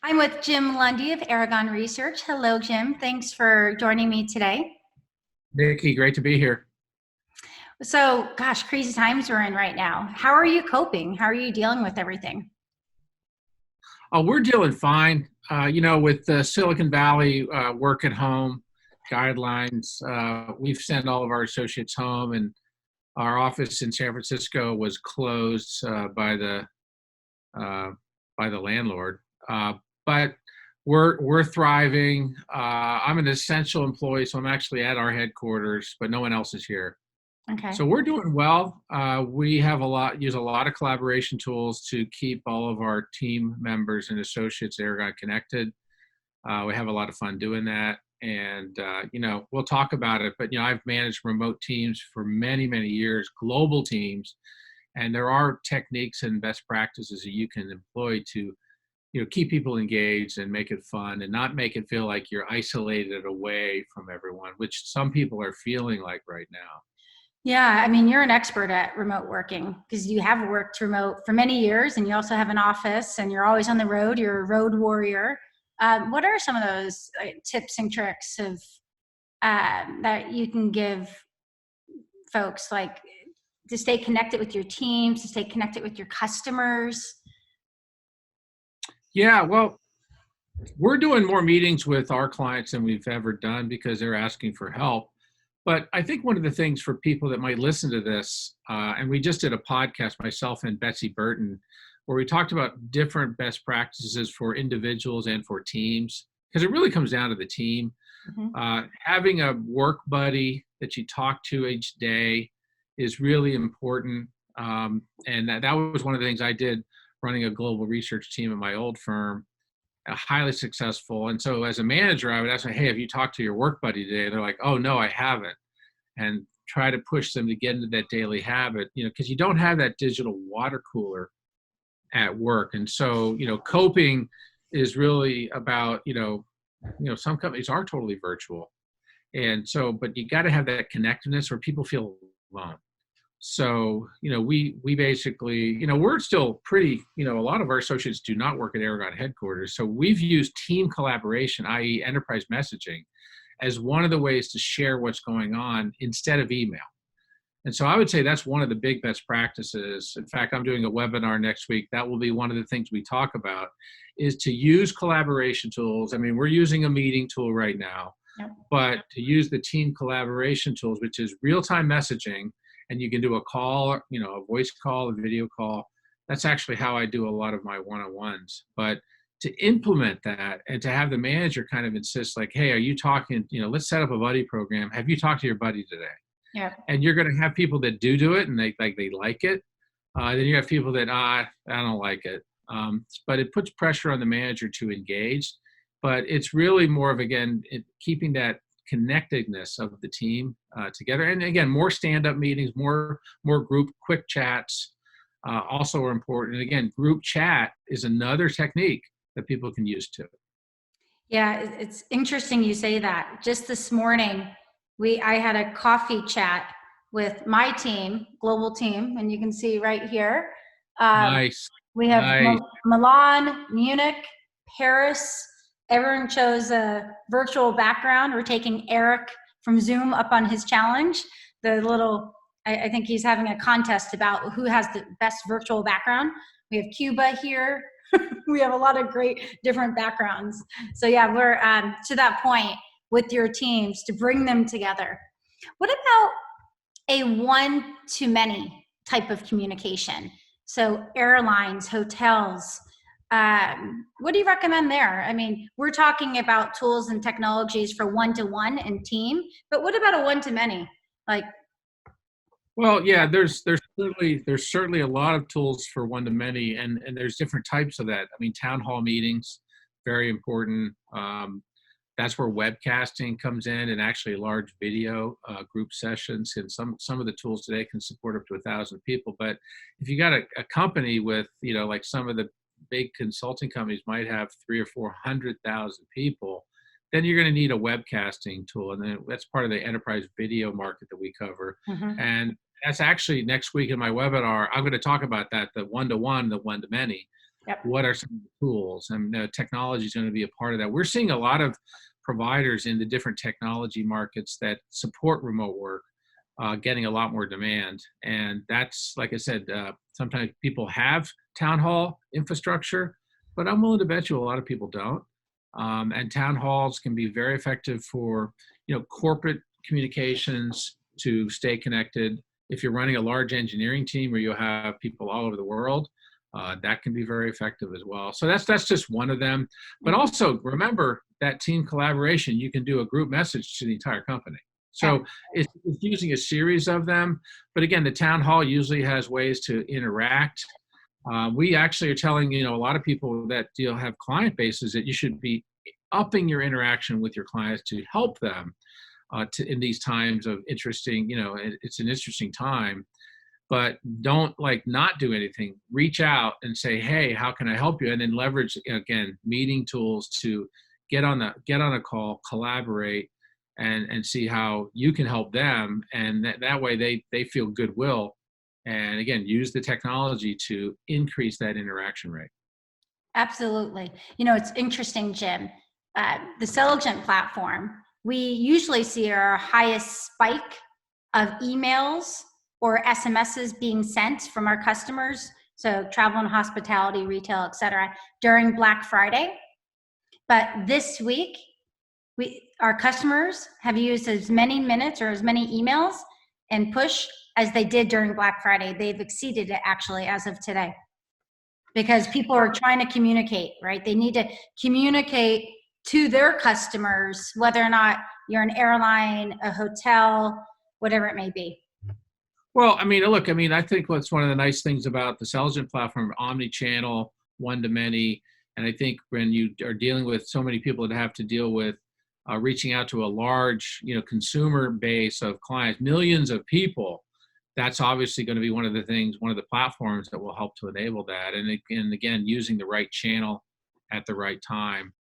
I'm with Jim Lundy of Aragon Research. Hello, Jim. Thanks for joining me today. Nikki, great to be here. So, gosh, crazy times we're in right now. How are you coping? How are you dealing with everything? We're dealing fine. With the Silicon Valley work at home guidelines, we've sent all of our associates home, and our office in San Francisco was closed uh, by the landlord. But we're thriving. I'm an essential employee, so I'm actually at our headquarters, but no one else is here. Okay. So we're doing well. We have use a lot of collaboration tools to keep all of our team members and associates at Aragon connected. We have a lot of fun doing that, and we'll talk about it. But I've managed remote teams for many, many years, global teams, and there are techniques and best practices that you can employ to keep people engaged and make it fun and not make it feel like you're isolated away from everyone, which some people are feeling like right now. Yeah, I mean, you're an expert at remote working because you have worked remote for many years and you also have an office and you're always on the road. You're a road warrior. What are some of those tips and tricks that you can give folks, like to stay connected with your teams, to stay connected with your customers? Yeah, well, we're doing more meetings with our clients than we've ever done because they're asking for help. But I think one of the things for people that might listen to this, and we just did a podcast, myself and Betsy Burton, where we talked about different best practices for individuals and for teams, because it really comes down to the team. Mhm. Having a work buddy that you talk to each day is really important. And that was one of the things I did running a global research team at my old firm, highly successful. And so as a manager, I would ask them, hey, have you talked to your work buddy today? And they're like, oh, no, I haven't. And try to push them to get into that daily habit, because you don't have that digital water cooler at work. And so, coping is really about, some companies are totally virtual. And so, but you got to have that connectedness where people feel alone. So, we basically, we're still pretty, a lot of our associates do not work at Aragon headquarters. So we've used team collaboration, i.e. enterprise messaging, as one of the ways to share what's going on instead of email. And so I would say that's one of the big best practices. In fact, I'm doing a webinar next week. That will be one of the things we talk about, is to use collaboration tools. I mean, we're using a meeting tool right now, Yep. but to use the team collaboration tools, which is real-time messaging, and you can do a call, a voice call, a video call. That's actually how I do a lot of my one-on-ones. But to implement that and to have the manager kind of insist, like, hey, are you talking, let's set up a buddy program. Have you talked to your buddy today? Yeah. And you're going to have people that do it and they like it. Then you have people that, I don't like it. But it puts pressure on the manager to engage. But it's really more of, again, keeping that connectedness of the team together. And again, more stand-up meetings, more group quick chats also are important. And again, group chat is another technique that people can use too. Yeah, it's interesting you say that. Just this morning, I had a coffee chat with my team, global team, and you can see right here. Um, Nice, we have nice. Milan, Munich, Paris. Everyone chose a virtual background. We're taking Eric from Zoom up on his challenge. I think he's having a contest about who has the best virtual background. We have Cuba here. We have a lot of great different backgrounds. So yeah, we're to that point with your teams to bring them together. What about a one-to-many type of communication? So airlines, hotels, what do you recommend there? I mean, we're talking about tools and technologies for one-to-one and team, but what about a one-to-many? Like, Well, yeah, there's certainly a lot of tools for one to many, and there's different types of that. I mean, town hall meetings, very important. That's where webcasting comes in, and actually large video group sessions. And some of the tools today can support up to 1,000 people. But if you got a company with, like some of the big consulting companies might have 300 or 400,000 people, then you're going to need a webcasting tool, and then that's part of the enterprise video market that we cover. mhm. And that's actually next week in my webinar. I'm going to talk about that, the one-to-one, the one-to-many. Yep. What are some of the tools? And technology is going to be a part of that. We're seeing a lot of providers in the different technology markets that support remote work getting a lot more demand. And that's, like I said, sometimes people have town hall infrastructure, but I'm willing to bet you a lot of people don't. And town halls can be very effective for, corporate communications to stay connected. If you're running a large engineering team where you have people all over the world, that can be very effective as well. So that's just one of them. But also remember that team collaboration, you can do a group message to the entire company. So it's using a series of them. But again, the town hall usually has ways to interact. We actually are telling, a lot of people that have client bases that you should be upping your interaction with your clients to help them in these times of interesting, it's an interesting time. But don't not do anything. Reach out and say, hey, how can I help you? And then leverage, again, meeting tools to get on a call, collaborate, and see how you can help them. And that way they feel goodwill. And again, use the technology to increase that interaction rate. Absolutely. It's interesting, Jim. The Selligent platform, we usually see our highest spike of emails or SMSs being sent from our customers, so travel and hospitality, retail, et cetera, during Black Friday. But this week, our customers have used as many minutes or as many emails and push as they did during Black Friday. They've exceeded it actually as of today, because people are trying to communicate, right? They need to communicate to their customers, whether or not you're an airline, a hotel, whatever it may be. Well, look, I think what's one of the nice things about the Selligent platform, omni-channel, one-to-many, and I think when you are dealing with so many people that have to deal with reaching out to a large, consumer base of clients, millions of people, that's obviously going to be one of the platforms that will help to enable that. And again, using the right channel at the right time.